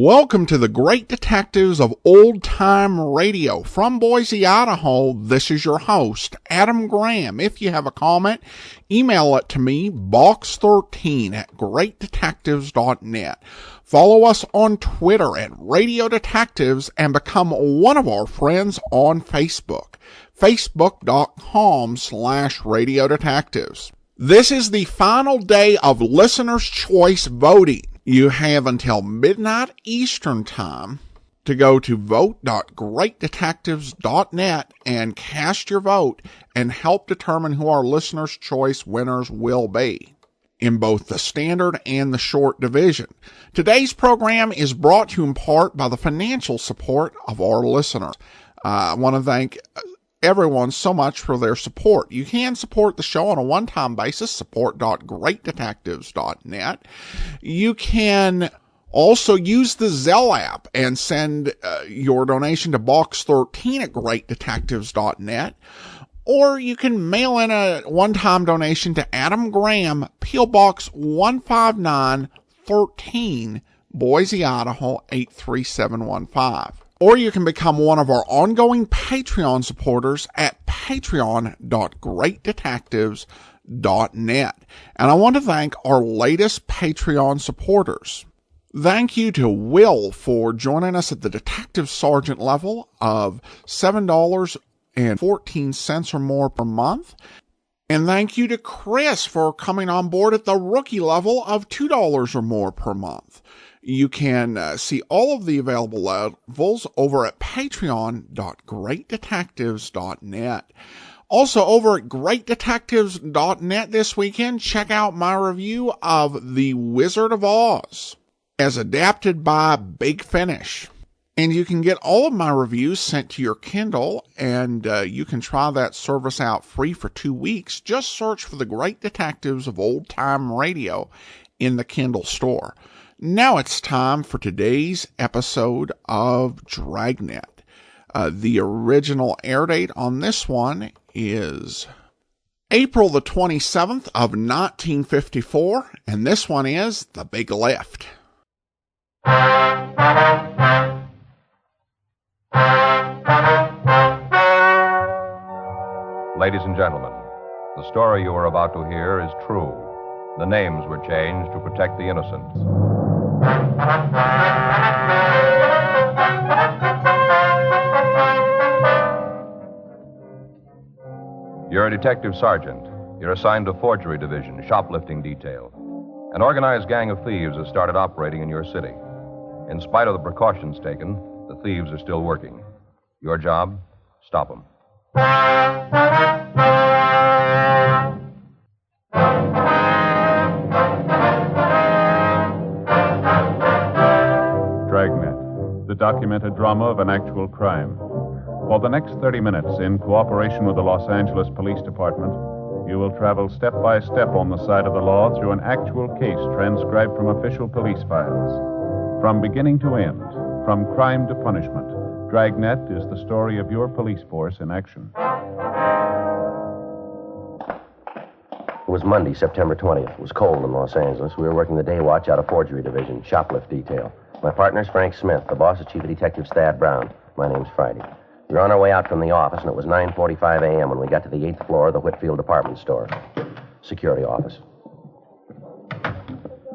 Welcome to the Great Detectives of Old Time Radio. From Boise, Idaho, this is your host, Adam Graham. If you have a comment, email it to me, box13@greatdetectives.net. Follow us on Twitter at Radio Detectives and become one of our friends on Facebook, facebook.com/Radio Detectives. This is the final day of Listener's Choice voting. You have until midnight Eastern Time to go to vote.greatdetectives.net and cast your vote and help determine who our Listener's Choice winners will be in both the standard and the short division. Today's program is brought to you in part by the financial support of our listeners. I want to thank everyone so much for their support. You can support the show on a one-time basis, support.greatdetectives.net. You can also use the Zelle app and send your donation to box13@greatdetectives.net. Or you can mail in a one-time donation to Adam Graham, P.O. Box 15913, Boise, Idaho 83715. Or you can become one of our ongoing Patreon supporters at patreon.greatdetectives.net. And I want to thank our latest Patreon supporters. Thank you to Will for joining us at the Detective Sergeant level of $7.14 or more per month. And thank you to Chris for coming on board at the rookie level of $2 or more per month. You can see all of the available levels over at patreon.greatdetectives.net. Also, over at greatdetectives.net this weekend, check out my review of The Wizard of Oz, as adapted by Big Finish. And you can get all of my reviews sent to your Kindle, and you can try that service out free for 2 weeks. Just search for the Great Detectives of Old Time Radio in the Kindle store. Now it's time for today's episode of Dragnet. The original air date on this one is April the 27th of 1954, and this one is The Big Lift. Ladies and gentlemen, the story you are about to hear is true. The names were changed to protect the innocent. You're a detective sergeant. You're assigned to forgery division, shoplifting detail. An organized gang of thieves has started operating in your city. In spite of the precautions taken, the thieves are still working. Your job? Stop them. Dragnet, the documented drama of an actual crime. For the next 30 minutes, in cooperation with the Los Angeles Police Department, you will travel step by step on the side of the law through an actual case transcribed from official police files. From beginning to end, from crime to punishment, Dragnet is the story of your police force in action. It was Monday, September 20th. It was cold in Los Angeles. We were working the day watch out of forgery division, shoplift detail. My partner's Frank Smith. The boss is Chief of Detective Thad Brown. My name's Friday. We were on our way out from the office, and it was 9:45 a.m. when we got to the 8th floor of the Whitfield department store. Security office.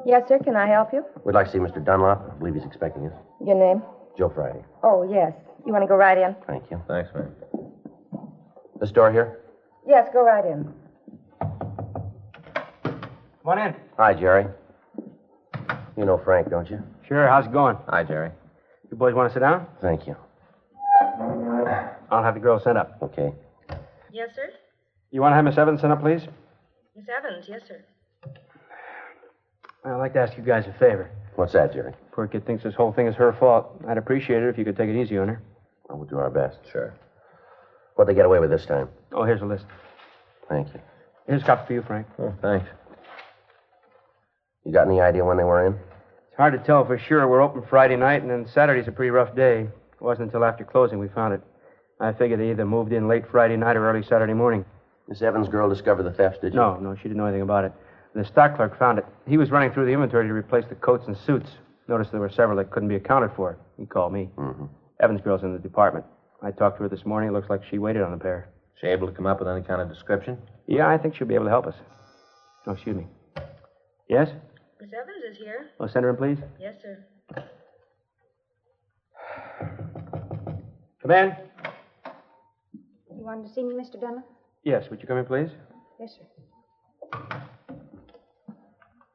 Yes, sir. Can I help you? We'd like to see Mr. Dunlop. I believe he's expecting us. Your name? Joe Friday. Oh, yes. You want to go right in? Thank you. Thanks, man. This door here? Yes, go right in. Come on in. Hi, Jerry. You know Frank, don't you? Sure, how's it going? Hi, Jerry. You boys want to sit down? Thank you. I'll have the girls sent up. Okay. Yes, sir. You want to have Miss Evans sent up, please? Miss Evans, yes, sir. I'd like to ask you guys a favor. What's that, Jerry? Poor kid thinks this whole thing is her fault. I'd appreciate it if you could take it easy on her. Well, we'll do our best. Sure. What'd they get away with this time? Oh, here's a list. Thank you. Here's a copy for you, Frank. Oh, thanks. You got any idea when they were in? It's hard to tell for sure. We're open Friday night, and then Saturday's a pretty rough day. It wasn't until after closing we found it. I figured they either moved in late Friday night or early Saturday morning. Miss Evans' girl discovered the thefts, did you? No, she didn't know anything about it. The stock clerk found it. He was running through the inventory to replace the coats and suits. Noticed there were several that couldn't be accounted for. He called me. Mm-hmm. Evans' girl's in the department. I talked to her this morning. It looks like she waited on the pair. She able to come up with any kind of description? Yeah, I think she'll be able to help us. Oh, excuse me. Yes? Miss Evans is here. Oh, send her in, please. Yes, sir. Come in. You wanted to see me, Mr. Dunlap? Yes, would you come in, please? Yes, sir.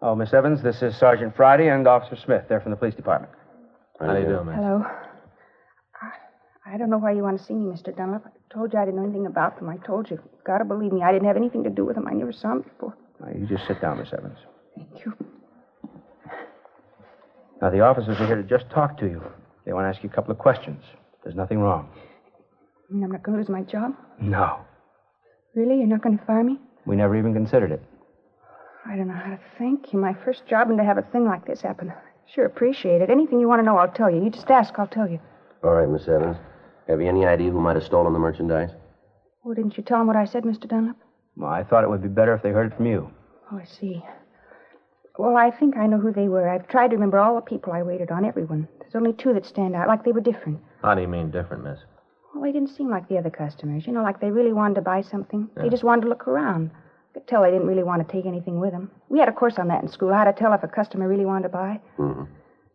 Oh, Miss Evans, this is Sergeant Friday and Officer Smith. They're from the police department. How do you do, miss? Hello. I don't know why you want to see me, Mr. Dunlap. I told you I didn't know anything about them. I told you. You've got to believe me. I didn't have anything to do with them. I never saw them before. Now, you just sit down, Miss Evans. Thank you. Now, the officers are here to just talk to you. They want to ask you a couple of questions. There's nothing wrong. You mean I'm not going to lose my job? No. Really? You're not going to fire me? We never even considered it. I don't know how to thank you. My first job, and to have a thing like this happen. Sure appreciate it. Anything you want to know, I'll tell you. You just ask, I'll tell you. All right, Miss Evans. Have you any idea who might have stolen the merchandise? Oh, didn't you tell them what I said, Mr. Dunlap? Well, I thought it would be better if they heard it from you. Oh, I see. Well, I think I know who they were. I've tried to remember all the people I waited on, everyone. There's only two that stand out, like they were different. How do you mean different, miss? Well, they didn't seem like the other customers. You know, like they really wanted to buy something. Yeah. They just wanted to look around. I could tell they didn't really want to take anything with them. We had a course on that in school, how to tell if a customer really wanted to buy. Mm-hmm.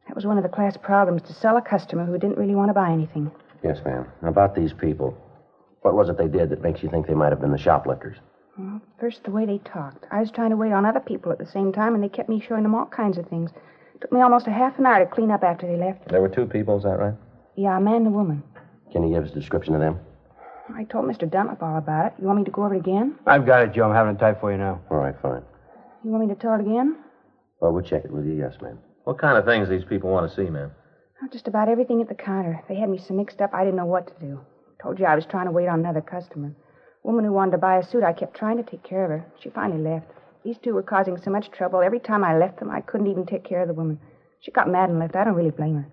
That was one of the class problems, to sell a customer who didn't really want to buy anything. Yes, ma'am. Now, about these people, what was it they did that makes you think they might have been the shoplifters? Well, first, the way they talked. I was trying to wait on other people at the same time, and they kept me showing them all kinds of things. It took me almost a half an hour to clean up after they left. There were two people, is that right? Yeah, a man and a woman. Can you give us a description of them? I told Mr. Dunlap all about it. You want me to go over it again? I've got it, Joe. I'm having it typed for you now. All right, fine. You want me to tell it again? Well, we'll check it with you, yes, ma'am. What kind of things these people want to see, ma'am? Oh, just about everything at the counter. They had me so mixed up I didn't know what to do. Told you I was trying to wait on another customer. Woman who wanted to buy a suit, I kept trying to take care of her. She finally left. These two were causing so much trouble. Every time I left them, I couldn't even take care of the woman. She got mad and left. I don't really blame her.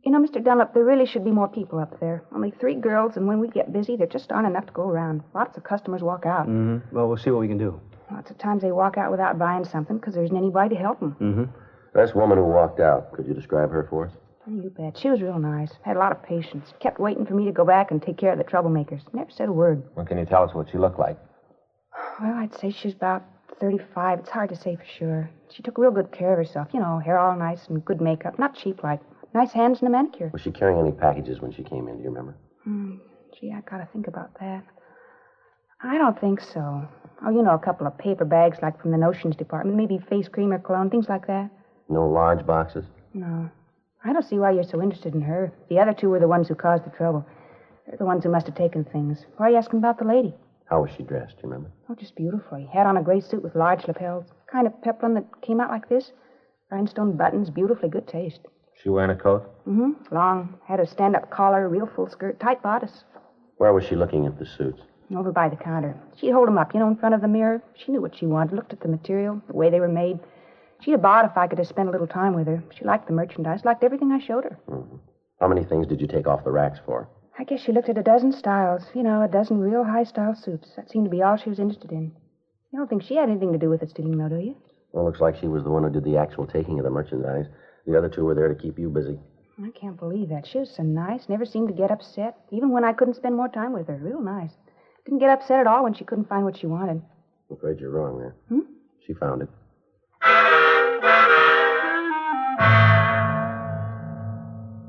You know, Mr. Dunlap, there really should be more people up there. Only 3 girls, and when we get busy, there just aren't enough to go around. Lots of customers walk out. Mm-hmm. Well, we'll see what we can do. Lots of times they walk out without buying something because there isn't anybody to help them. Mm-hmm. This woman who walked out, could you describe her for us? Oh, you bet. She was real nice. Had a lot of patience. Kept waiting for me to go back and take care of the troublemakers. Never said a word. Well, can you tell us what she looked like? Well, I'd say she was about 35. It's hard to say for sure. She took real good care of herself. You know, hair all nice and good makeup. Not cheap like. Nice hands and a manicure. Was she carrying any packages when she came in? Do you remember? Gee, I gotta think about that. I don't think so. Oh, you know, a couple of paper bags like from the notions department. Maybe face cream or cologne, things like that. No large boxes? No. I don't see why you're so interested in her. The other two were the ones who caused the trouble. They're the ones who must have taken things. Why are you asking about the lady? How was she dressed, do you remember? Oh, just beautifully. Had on a gray suit with large lapels. Kind of peplum that came out like this. Rhinestone buttons, beautifully good taste. She wearing a coat? Mm-hmm. Long. Had a stand-up collar, real full skirt, tight bodice. Where was she looking at the suits? Over by the counter. She'd hold them up, you know, in front of the mirror. She knew what she wanted, looked at the material, the way they were made. She'd have bought if I could have spent a little time with her. She liked the merchandise, liked everything I showed her. Mm-hmm. How many things did you take off the racks for? I guess she looked at a dozen styles. You know, a dozen real high-style suits. That seemed to be all she was interested in. You don't think she had anything to do with the stealing, though, do you? Well, looks like she was the one who did the actual taking of the merchandise. The other two were there to keep you busy. I can't believe that. She was so nice. Never seemed to get upset, even when I couldn't spend more time with her. Real nice. Didn't get upset at all when she couldn't find what she wanted. I'm afraid you're wrong there. She found it.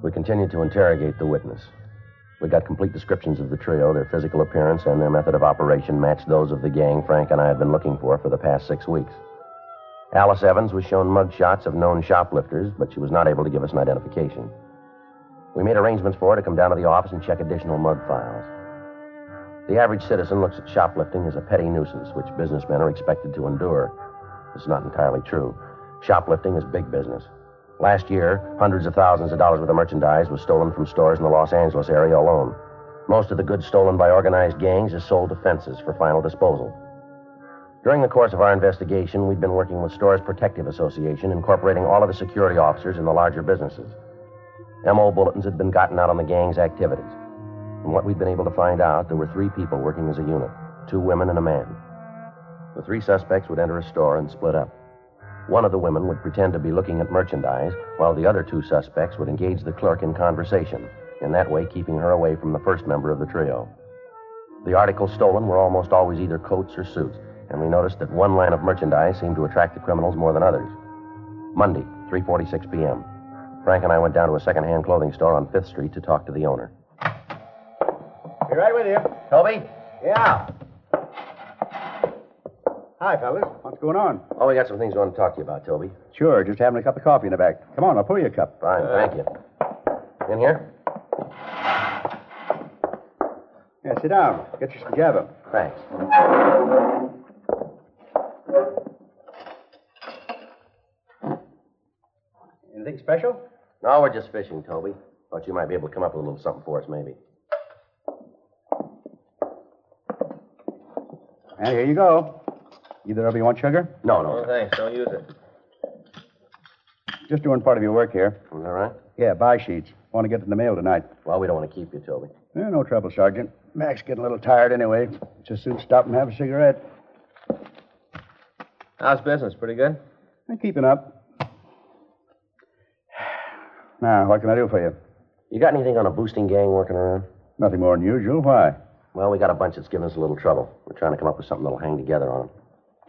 We continued to interrogate the witness. We got complete descriptions of the trio. Their physical appearance and their method of operation matched those of the gang Frank and I had been looking for the past 6 weeks. Alice Evans was shown mug shots of known shoplifters, but she was not able to give us an identification. We made arrangements for her to come down to the office and check additional mug files. The average citizen looks at shoplifting as a petty nuisance, which businessmen are expected to endure. This is not entirely true. Shoplifting is big business. Last year, hundreds of thousands of dollars worth of merchandise was stolen from stores in the Los Angeles area alone. Most of the goods stolen by organized gangs is sold to fences for final disposal. During the course of our investigation, we'd been working with Stores Protective Association, incorporating all of the security officers in the larger businesses. MO bulletins had been gotten out on the gang's activities. From what we'd been able to find out, there were 3 people working as a unit, 2 women and a man. The 3 suspects would enter a store and split up. One of the women would pretend to be looking at merchandise, while the other two suspects would engage the clerk in conversation, in that way keeping her away from the first member of the trio. The articles stolen were almost always either coats or suits, and we noticed that one line of merchandise seemed to attract the criminals more than others. Monday, 3:46 p.m. Frank and I went down to a second-hand clothing store on 5th Street to talk to the owner. Be right with you. Toby? Yeah. Hi, fellas. What's going on? Oh, we got some things we want to talk to you about, Toby. Sure, just having a cup of coffee in the back. Come on, I'll pour you a cup. Fine, thank you. In here? Yeah, sit down. Get you some java. Thanks. Anything special? No, we're just fishing, Toby. Thought you might be able to come up with a little something for us, maybe. And here you go. Either of you want sugar? No, Oh, thanks. Don't use it. Just doing part of your work here. Is that right? Yeah, buy sheets. Want to get in the mail tonight. Well, we don't want to keep you, Toby. Yeah, no trouble, Sergeant. Mac's getting a little tired anyway. Just soon stop and have a cigarette. How's business? Pretty good? I'm keeping up. Now, what can I do for you? You got anything on a boosting gang working around? Nothing more than usual. Why? Well, we got a bunch that's giving us a little trouble. We're trying to come up with something that'll hang together on them.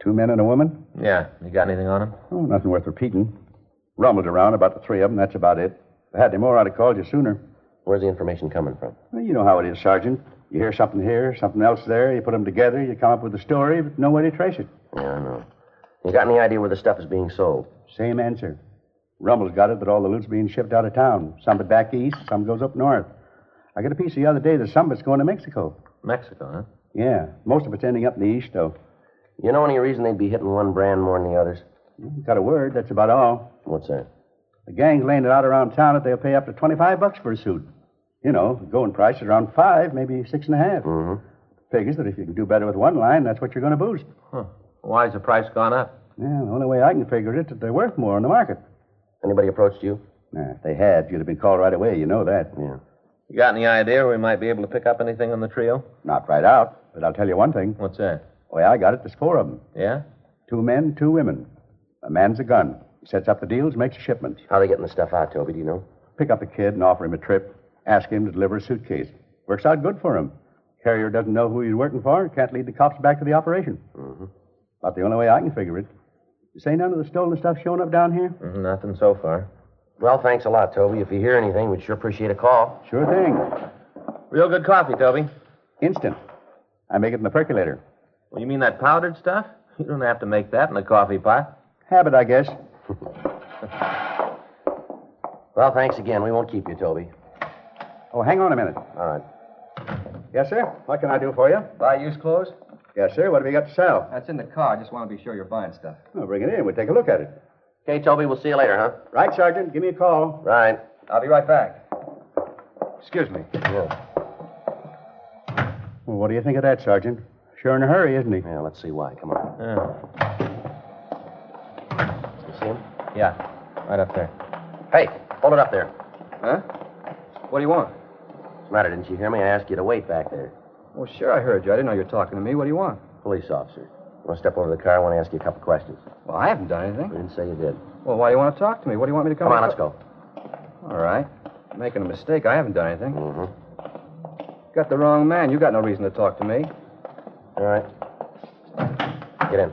2 men and a woman? Yeah. You got anything on him? Oh, nothing worth repeating. Rumbled around about the 3 of them. That's about it. If I had any more, I'd have called you sooner. Where's the information coming from? Well, you know how it is, Sergeant. You hear something here, something else there. You put them together. You come up with a story, but no way to trace it. Yeah, I know. You got any idea where the stuff is being sold? Same answer. Rumble's got it that all the loot's being shipped out of town. Some of it back east, some goes up north. I got a piece the other day that some of it's going to Mexico. Mexico, huh? Yeah, most of it's ending up in the east, though. You know any reason they'd be hitting one brand more than the others? Got a word, that's about all. What's that? The gang's laying it out around town that they'll pay up to $25 for a suit. You know, the going price is around 5, maybe 6.5. Mm-hmm. Figures that if you can do better with one line, that's what you're going to boost. Huh. Why's the price gone up? Yeah, the only way I can figure it is that they're worth more on the market. Anybody approached you? Nah, if they had, you'd have been called right away. You know that. Yeah. You got any idea we might be able to pick up anything on the trio? Not right out, but I'll tell you one thing. What's that? The way I got it, there's 4 of them. Yeah? 2 men, 2 women. A man's a gun. He sets up the deals, makes the shipments. How are they getting the stuff out, Toby? Do you know? Pick up a kid and offer him a trip. Ask him to deliver a suitcase. Works out good for him. Carrier doesn't know who he's working for. Can't lead the cops back to the operation. Mm-hmm. About the only way I can figure it. You say none of the stolen stuff showing up down here? Nothing so far. Well, thanks a lot, Toby. If you hear anything, we'd sure appreciate a call. Sure thing. Real good coffee, Toby. Instant. I make it in the percolator. Well, you mean that powdered stuff? You don't have to make that in a coffee pot. Habit, I guess. Well, thanks again. We won't keep you, Toby. Oh, hang on a minute. All right. Yes, sir? What can I do for you? Buy used clothes? Yes, sir. What have you got to sell? That's in the car. I just want to be sure you're buying stuff. Well, bring it in. We'll take a look at it. Okay, Toby, we'll see you later, huh? Right, Sergeant. Give me a call. Right. I'll be right back. Excuse me. Yeah. Well, what do you think of that, Sergeant? Sure in a hurry, isn't he? Yeah, let's see why. Come on. You see him? Yeah, right up there. Hey, hold it up there. Huh? What do you want? What's the matter? Didn't you hear me? I asked you to wait back there. Well, sure, I heard you. I didn't know you were talking to me. What do you want? Police officer. You want to step over to the car? I want to ask you a couple questions. Well, I haven't done anything. You didn't say you did. Well, why do you want to talk to me? What do you want me to come Come on, in let's go. All right. I'm making a mistake. I haven't done anything. Mm-hmm. Got the wrong man. You got no reason to talk to me. All right. Get in.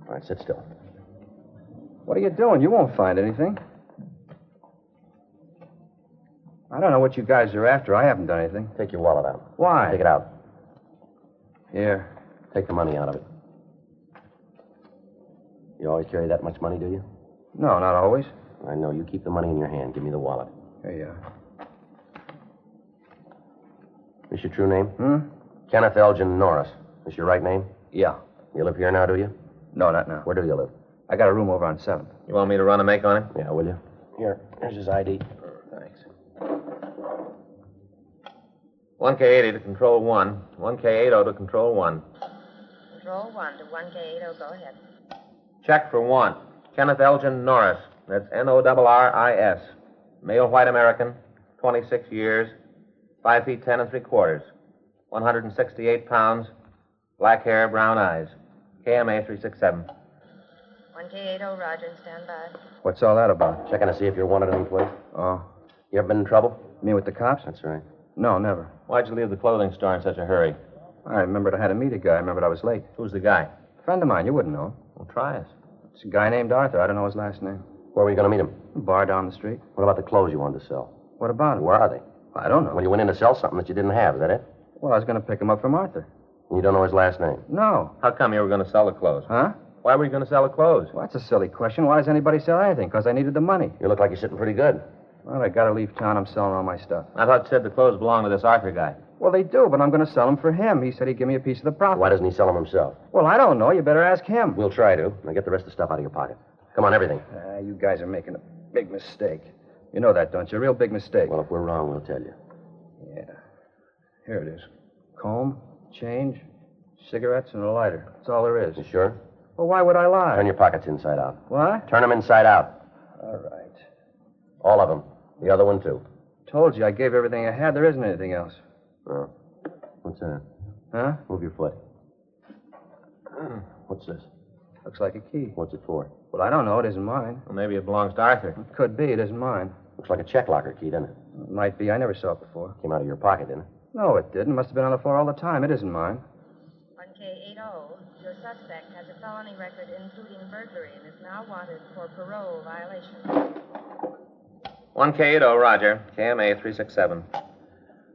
All right, sit still. What are you doing? You won't find anything. I don't know what you guys are after. I haven't done anything. Take your wallet out. Why? Take it out. Here. Take the money out of it. You always carry that much money, do you? No, not always. I know. You keep the money in your hand. Give me the wallet. Here you are. This your true name? Hmm? Kenneth Elgin Norris. This your right name? Yeah. You live here now, do you? No, not now. Where do you live? I got a room over on 7th. You want me to run a make on him? Yeah, will you? Here. Here's his ID. Thanks. 1K80 to control 1. 1K80 to control 1. Control 1 to 1K80. Go ahead. Check for 1. Kenneth Elgin Norris. That's Norris. Male white American, 26 years, 5 feet 10 3/4, 168 pounds, Black hair, brown eyes. KMA 367. 1K80, Roger, and stand by. What's all that about? Checking to see if you're wanted any place. Oh. You ever been in trouble? Me with the cops? That's right. No, never. Why'd you leave the clothing store in such a hurry? I remembered I had to meet a guy. I remembered I was late. Who's the guy? A friend of mine. You wouldn't know. Well, try us. It's a guy named Arthur. I don't know his last name. Where were you going to meet him? A bar down the street. What about the clothes you wanted to sell? What about him? Where are they? I don't know. Well, you went in to sell something that you didn't have, is that it? Well, I was going to pick him up from Arthur. And you don't know his last name? No. How come you were going to sell the clothes? Huh? Why were you going to sell the clothes? Well, that's a silly question. Why does anybody sell anything? Because I needed the money. You look like you're sitting pretty good. Well, I got to leave town. I'm selling all my stuff. I thought you said the clothes belonged to this Arthur guy. Well, they do, but I'm going to sell them for him. He said he'd give me a piece of the profit. Why doesn't he sell them himself? Well, I don't know. You better ask him. We'll try to. Now get the rest of the stuff out of your pocket. Come on, everything. You guys are making a big mistake. You know that, don't you? A real big mistake. Well, if we're wrong, we'll tell you. Yeah. Here it is. Comb, change, cigarettes, and a lighter. That's all there is. You sure? Well, why would I lie? Turn your pockets inside out. What? Turn them inside out. All right. All of them. The other one, too. Told you I gave everything I had. There isn't anything else. Oh. What's that? Huh? Move your foot. What's this? Looks like a key. What's it for? Well, I don't know. It isn't mine. Well, maybe it belongs to Arthur. It could be. It isn't mine. Looks like a check locker key, doesn't it? It might be. I never saw it before. Came out of your pocket, didn't it? No, it didn't. Must have been on the floor all the time. It isn't mine. 1K80, your suspect has a felony record including burglary and is now wanted for parole violation. 1K80, Roger. KMA 367.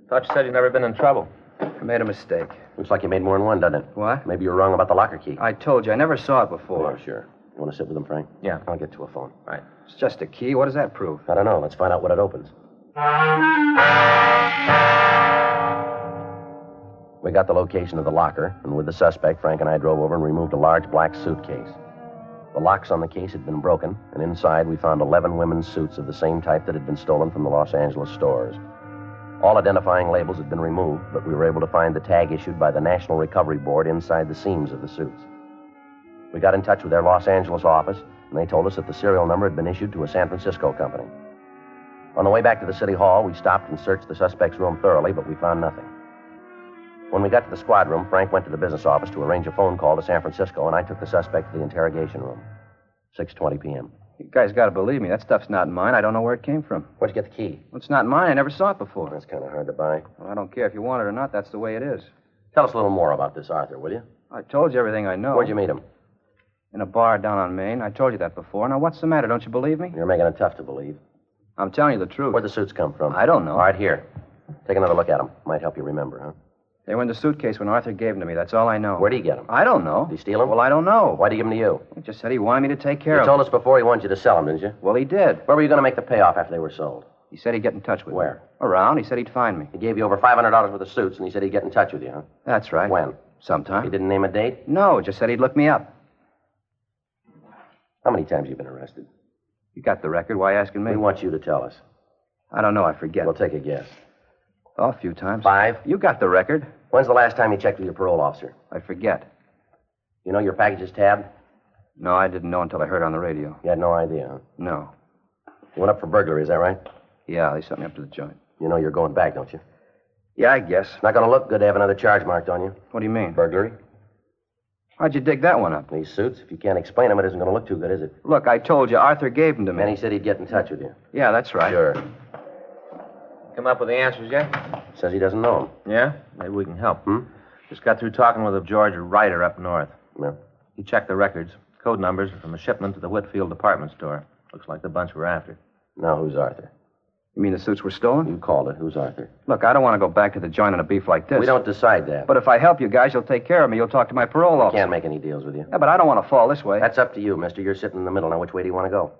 Thought you said you'd never been in trouble. I made a mistake. Looks like you made more than one, doesn't it? What? Maybe you were wrong about the locker key. I told you. I never saw it before. Oh, sure. You want to sit with him, Frank? Yeah. I'll get to a phone. Right. It's just a key. What does that prove? I don't know. Let's find out what it opens. We got the location of the locker, and with the suspect, Frank and I drove over and removed a large black suitcase. The locks on the case had been broken, and inside we found 11 women's suits of the same type that had been stolen from the Los Angeles stores. All identifying labels had been removed, but we were able to find the tag issued by the National Recovery Board inside the seams of the suits. We got in touch with their Los Angeles office, and they told us that the serial number had been issued to a San Francisco company. On the way back to the city hall, we stopped and searched the suspect's room thoroughly, but we found nothing. When we got to the squad room, Frank went to the business office to arrange a phone call to San Francisco, and I took the suspect to the interrogation room. 6:20 p.m. You guys got to believe me. That stuff's not mine. I don't know where it came from. Where'd you get the key? Well, it's not mine. I never saw it before. That's kind of hard to buy. Well, I don't care if you want it or not. That's the way it is. Tell us a little more about this Arthur, will you? I told you everything I know. Where'd you meet him? In a bar down on Main. I told you that before. Now, what's the matter? Don't you believe me? You're making it tough to believe. I'm telling you the truth. Where'd the suits come from? I don't know. All right, here. Take another look at them. Might help you remember, huh? They were in the suitcase when Arthur gave them to me. That's all I know. Where'd he get them? I don't know. Did he steal them? Well, I don't know. Why'd he give them to you? He just said he wanted me to take care You of told them. us before he wanted you to sell them, didn't you? Well, he did. Where were you going to make the payoff after they were sold? He said he'd get in touch with me. Where? Around. He said he'd find me. He gave you over $500 worth of suits, and he said he'd get in touch with you, huh? That's right. When? Sometime. He didn't name a date? No, just said he'd look me up. How many times have you been arrested? You got the record. Why asking me? We want you to tell us. I don't know. I forget. We'll take a guess. Oh, a few times. 5? You got the record. When's the last time you checked with your parole officer? I forget. You know your package is tabbed? No, I didn't know until I heard it on the radio. You had no idea, huh? No. You went up for burglary, is that right? Yeah, they set me up to the joint. You know you're going back, don't you? Yeah, I guess. Not going to look good to have another charge marked on you. What do you mean? Burglary. How'd you dig that one up? These suits, if you can't explain them, it isn't going to look too good, is it? Look, I told you Arthur gave them to me. And he said he'd get in touch with you. Yeah, that's right. Sure. Come up with the answers yet? Says he doesn't know them. Yeah? Maybe we can help. Hmm? Just got through talking with a George Ryder up north. No. He checked the records, code numbers from a shipment to the Whitfield department store. Looks like the bunch we're after. Now, who's Arthur? You mean the suits were stolen? You called it. Who's Arthur? Look, I don't want to go back to the joint on a beef like this. We don't decide that. But if I help you guys, you'll take care of me. You'll talk to my parole officer. Can't make any deals with you. Yeah, but I don't want to fall this way. That's up to you, mister. You're sitting in the middle. Now, which way do you want to go?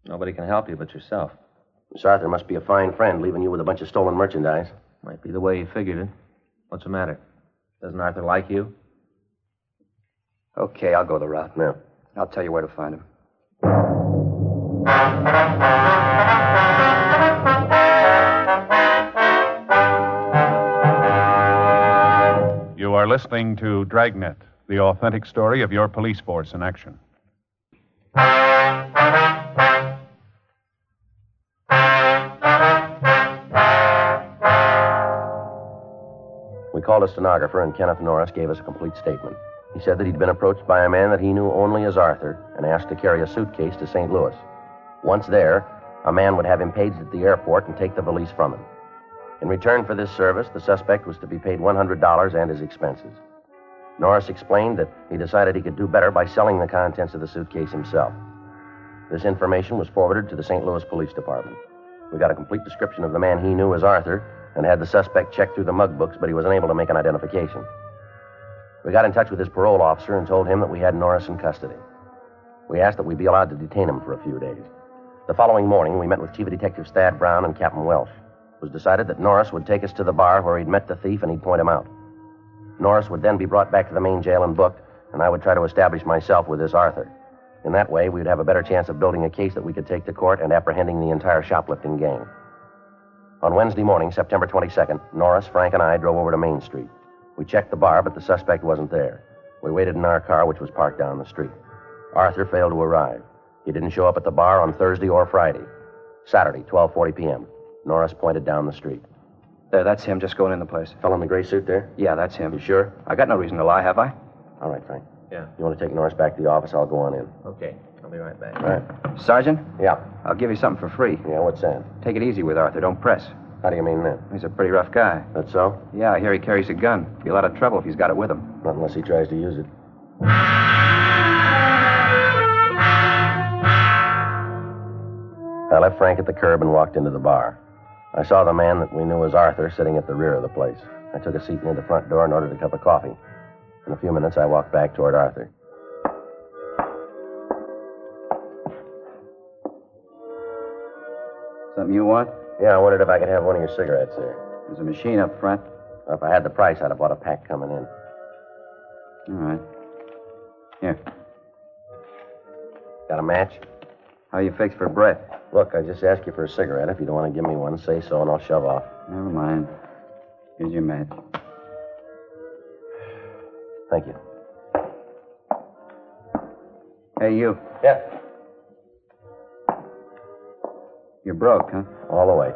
Nobody can help you but yourself. Miss Arthur must be a fine friend, leaving you with a bunch of stolen merchandise. Might be the way he figured it. What's the matter? Doesn't Arthur like you? Okay, I'll go the route. No. I'll tell you where to find him. You are listening to Dragnet, the authentic story of your police force in action. We We called a stenographer, and Kenneth Norris gave us a complete statement. He said that he'd been approached by a man that he knew only as Arthur and asked to carry a suitcase to St. Louis. Once there, a man would have him paged at the airport and take the valise from him. In return for this service, the suspect was to be paid $100 and his expenses. Norris explained that he decided he could do better by selling the contents of the suitcase himself. This information was forwarded to the St. Louis Police Department. We got a complete description of the man he knew as Arthur and had the suspect check through the mug books, but he was unable to make an identification. We got in touch with his parole officer and told him that we had Norris in custody. We asked that we be allowed to detain him for a few days. The following morning, we met with Chief Detectives Thad Brown and Captain Welsh. It was decided that Norris would take us to the bar where he'd met the thief and he'd point him out. Norris would then be brought back to the main jail and booked, and I would try to establish myself with this Arthur. In that way, we'd have a better chance of building a case that we could take to court and apprehending the entire shoplifting gang. On Wednesday morning, September 22nd, Norris, Frank, and I drove over to Main Street. We checked the bar, but the suspect wasn't there. We waited in our car, which was parked down the street. Arthur failed to arrive. He didn't show up at the bar on Thursday or Friday. Saturday, 12:40 p.m. Norris pointed down the street. There, that's him just going in the place. Fellow in the gray suit there? Yeah, that's him. You sure? I got no reason to lie, have I? All right, Frank. Yeah. You want to take Norris back to the office? I'll go on in. Okay. I'll be right back. All right. Sergeant, Yeah. I'll give you something for free. Yeah, what's that? Take it easy with Arthur. Don't press. How do you mean that? He's a pretty rough guy. That's so? Yeah, I hear he carries a gun. Be a lot of trouble if he's got it with him. Not unless he tries to use it. I left Frank at the curb and walked into the bar. I saw the man that we knew as Arthur sitting at the rear of the place. I took a seat near the front door and ordered a cup of coffee. In a few minutes, I walked back toward Arthur. Something you want? Yeah, I wondered if I could have one of your cigarettes there. There's a machine up front. Well, if I had the price, I'd have bought a pack coming in. All right. Here. Got a match? How you fixed for breath? Look, I just asked you for a cigarette. If you don't want to give me one, say so and I'll shove off. Never mind. Here's your match. Thank you. Hey, you. Yeah. You're broke, huh? All the way.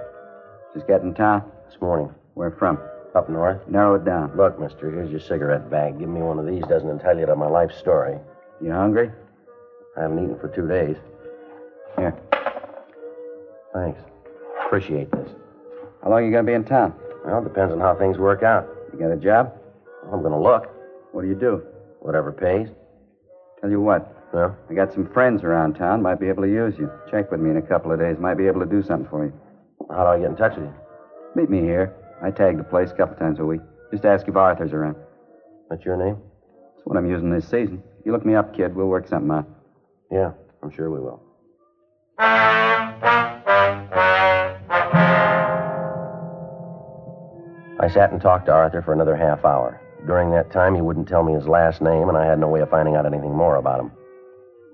Just got in town? This morning. Where from? Up north. Narrow it down. Look, mister, here's your cigarette bag. Give me one of these doesn't tell you my life story. You hungry? I haven't eaten for 2 days. Here. Thanks. Appreciate this. How long you gonna be in town? Well, it depends on how things work out. You got a job? I'm going to look. What do you do? Whatever pays. Tell you what. Yeah? I got some friends around town. Might be able to use you. Check with me in a couple of days. Might be able to do something for you. How do I get in touch with you? Meet me here. I tag the place a couple times a week. Just ask if Arthur's around. That's your name? That's what I'm using this season. You look me up, kid. We'll work something out. Yeah, I'm sure we will. I sat and talked to Arthur for another half hour. During that time, he wouldn't tell me his last name, and I had no way of finding out anything more about him.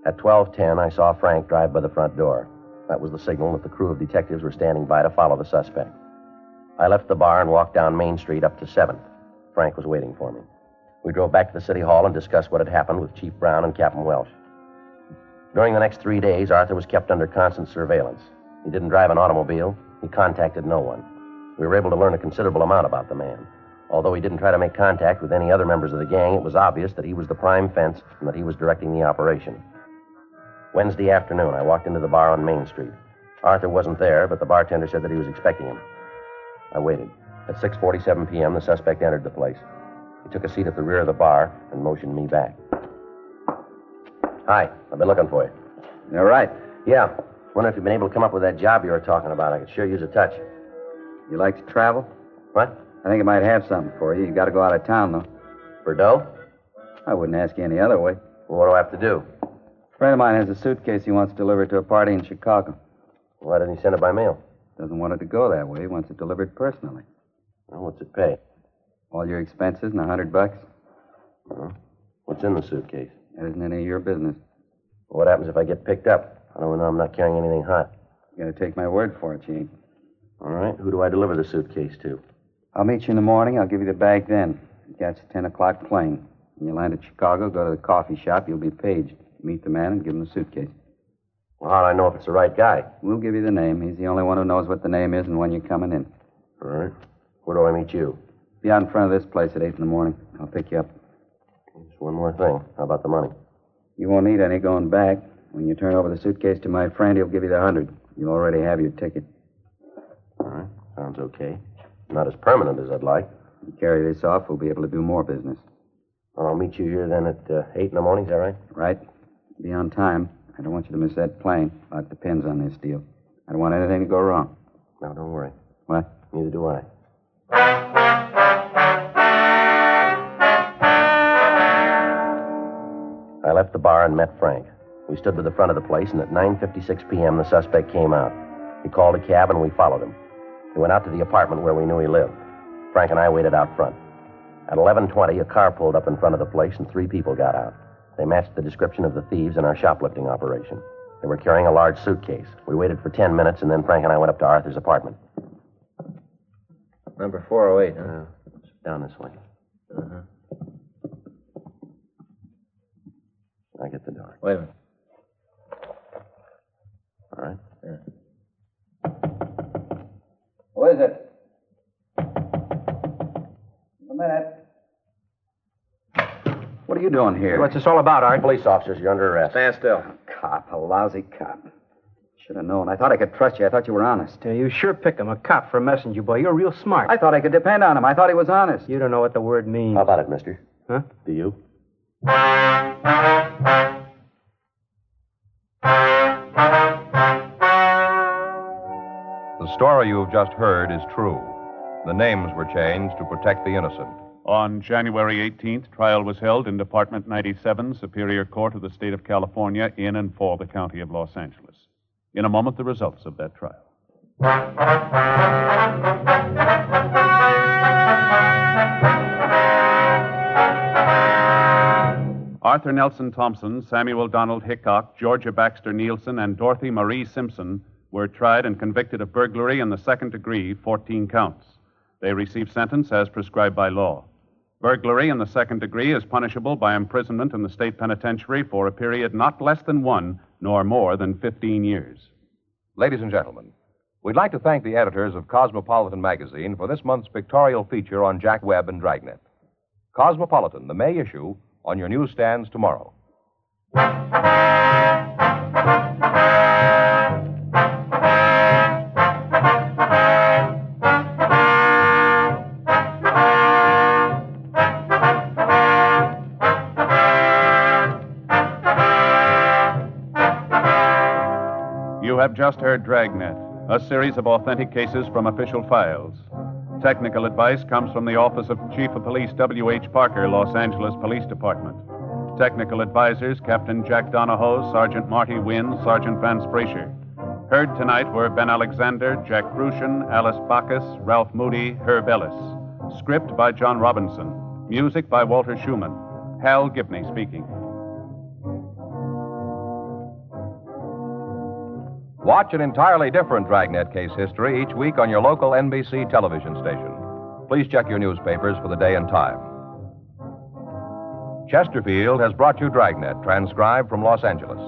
At 12:10, I saw Frank drive by the front door. That was the signal that the crew of detectives were standing by to follow the suspect. I left the bar and walked down Main Street up to 7th. Frank was waiting for me. We drove back to the city hall and discussed what had happened with Chief Brown and Captain Welsh. During the next 3 days, Arthur was kept under constant surveillance. He didn't drive an automobile. He contacted no one. We were able to learn a considerable amount about the man. Although he didn't try to make contact with any other members of the gang, it was obvious that he was the prime fence and that he was directing the operation. Wednesday afternoon, I walked into the bar on Main Street. Arthur wasn't there, but the bartender said that he was expecting him. I waited. At 6:47 p.m., the suspect entered the place. He took a seat at the rear of the bar and motioned me back. Hi, I've been looking for you. You all right? Yeah. Wonder if you've been able to come up with that job you were talking about. I could sure use a touch. You like to travel? What? I think I might have something for you. You got to go out of town, though. For dough? I wouldn't ask you any other way. Well, what do I have to do? A friend of mine has a suitcase he wants delivered to a party in Chicago. Why didn't he send it by mail? Doesn't want it to go that way. He wants it delivered personally. Well, what's it pay? All your expenses and $100. What's in the suitcase? That isn't any of your business. What happens if I get picked up? I don't know I'm not carrying anything hot. You got to take my word for it, you ain't. All right. Who do I deliver the suitcase to? I'll meet you in the morning. I'll give you the bag then. You catch the 10 o'clock plane. When you land at Chicago, go to the coffee shop. You'll be paged. Meet the man and give him the suitcase. Well, how do I know if it's the right guy? We'll give you the name. He's the only one who knows what the name is and when you're coming in. All right. Where do I meet you? Be out in front of this place at 8 in the morning. I'll pick you up. Just one more thing. How about the money? You won't need any going back. When you turn over the suitcase to my friend, he'll give you the 100. You'll already have your ticket. All right. Sounds okay. Not as permanent as I'd like. If you carry this off, we'll be able to do more business. Well, I'll meet you here then at 8 in the morning. Is that right? Right. Be on time. I don't want you to miss that plane. A lot depends on this deal. I don't want anything to go wrong. No, don't worry. What? Neither do I. I left the bar and met Frank. We stood to the front of the place, and at 9:56 p.m., the suspect came out. He called a cab, and we followed him. We went out to the apartment where we knew he lived. Frank and I waited out front. At 11:20, a car pulled up in front of the place, and 3 people got out. They matched the description of the thieves in our shoplifting operation. They were carrying a large suitcase. We waited for 10 minutes, and then Frank and I went up to Arthur's apartment. Number 408, huh? Down this way. Uh-huh. I get the door. Wait a minute. All right. Yeah. Who is it? A minute. What are you doing here? What's this all about, Art? Police officers, you're under arrest. Stand still. Cop, a lousy cop. Should have known. I thought I could trust you. I thought you were honest. You sure pick him, a cop for a messenger boy. You're real smart. I thought I could depend on him. I thought he was honest. You don't know what the word means. How about it, mister? Huh? Do you? The story you've just heard is true. The names were changed to protect the innocent. On January 18th, trial was held in Department 97, Superior Court of the State of California, in and for the County of Los Angeles. In a moment, the results of that trial. Arthur Nelson Thompson, Samuel Donald Hickok, Georgia Baxter Nielsen, and Dorothy Marie Simpson were tried and convicted of burglary in the second degree, 14 counts. They received sentence as prescribed by law. Burglary in the second degree is punishable by imprisonment in the state penitentiary for a period not less than 1 nor more than 15 years. Ladies and gentlemen, we'd like to thank the editors of Cosmopolitan magazine for this month's pictorial feature on Jack Webb and Dragnet. Cosmopolitan, the May issue, on your newsstands tomorrow. You have just heard Dragnet, a series of authentic cases from official files. Technical advice comes from the Office of Chief of Police W.H. Parker, Los Angeles Police Department. Technical advisors, Captain Jack Donahoe, Sergeant Marty Wynn, Sergeant Vance Brasher. Heard tonight were Ben Alexander, Jack Crucian, Alice Bacchus, Ralph Moody, Herb Ellis. Script by John Robinson. Music by Walter Schumann. Hal Gibney speaking. Watch an entirely different Dragnet case history each week on your local NBC television station. Please check your newspapers for the day and time. Chesterfield has brought you Dragnet, transcribed from Los Angeles.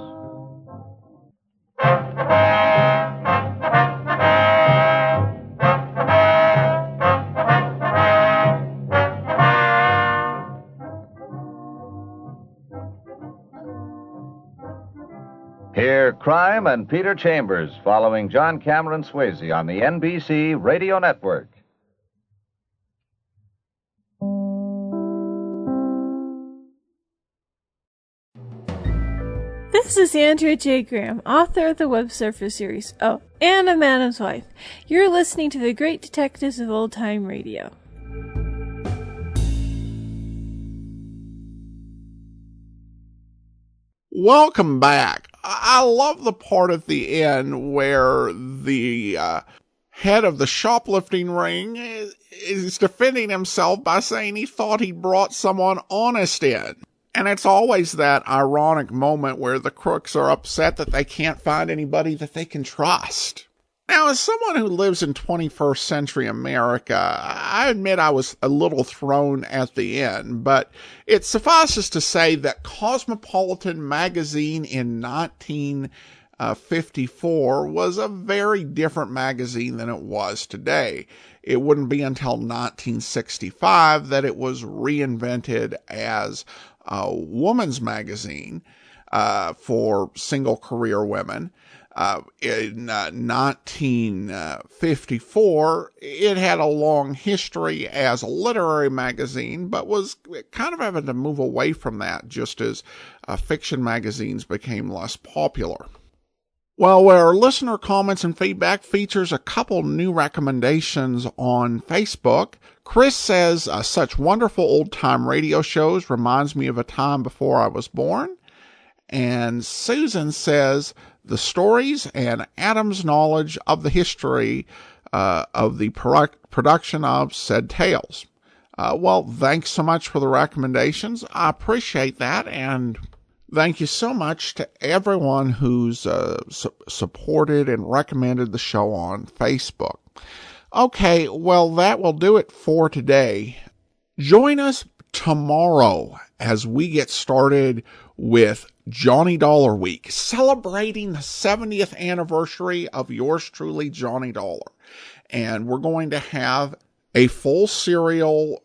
Hear Crime and Peter Chambers following John Cameron Swayze on the NBC Radio Network. This is Andrea J. Graham, author of the Web Surfer series. Oh, and a Madam's Wife. You're listening to The Great Detectives of Old Time Radio. Welcome back. I love the part at the end where the head of the shoplifting ring is defending himself by saying he thought he brought someone honest in. And it's always that ironic moment where the crooks are upset that they can't find anybody that they can trust. Now, as someone who lives in 21st century America, I admit I was a little thrown at the end, but it suffices to say that Cosmopolitan magazine in 19 54 was a very different magazine than it was today. It wouldn't be until 1965 that it was reinvented as a woman's magazine for single career women. In 1954, it had a long history as a literary magazine, but was kind of having to move away from that just as fiction magazines became less popular. Well, our listener comments and feedback features a couple new recommendations on Facebook. Chris says, such wonderful old-time radio shows reminds me of a time before I was born. And Susan says, the stories and Adam's knowledge of the history of the production of said tales. Well, thanks so much for the recommendations. I appreciate that, and thank you so much to everyone who's supported and recommended the show on Facebook. Okay, well, that will do it for today. Join us tomorrow as we get started with Johnny Dollar Week, celebrating the 70th anniversary of yours truly, Johnny Dollar. And we're going to have a full serial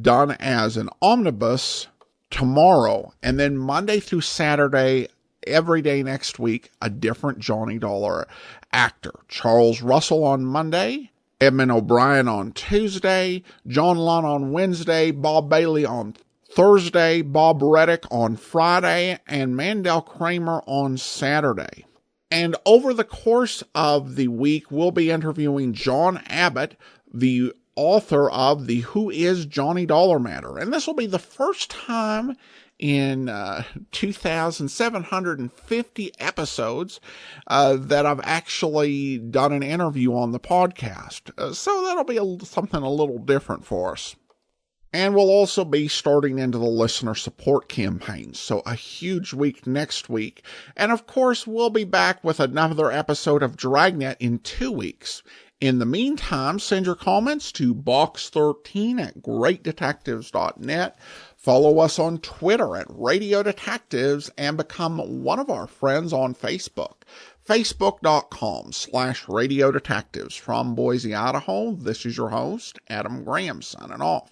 done as an omnibus tomorrow, and then Monday through Saturday, every day next week, a different Johnny Dollar actor. Charles Russell on Monday, Edmund O'Brien on Tuesday, John Lunn on Wednesday, Bob Bailey on Thursday, Bob Reddick on Friday, and Mandel Kramer on Saturday. And over the course of the week, we'll be interviewing John Abbott, the author of the Who is Johnny Dollar matter. And this will be the first time in 2,750 episodes that I've actually done an interview on the podcast. So that'll be something a little different for us. And we'll also be starting into the listener support campaign. So a huge week next week. And of course, we'll be back with another episode of Dragnet in 2 weeks. In the meantime, send your comments to box13@greatdetectives.net. Follow us on Twitter at Radio Detectives and become one of our friends on Facebook. Facebook.com/Radio Detectives. From Boise, Idaho, this is your host, Adam Graham, signing off.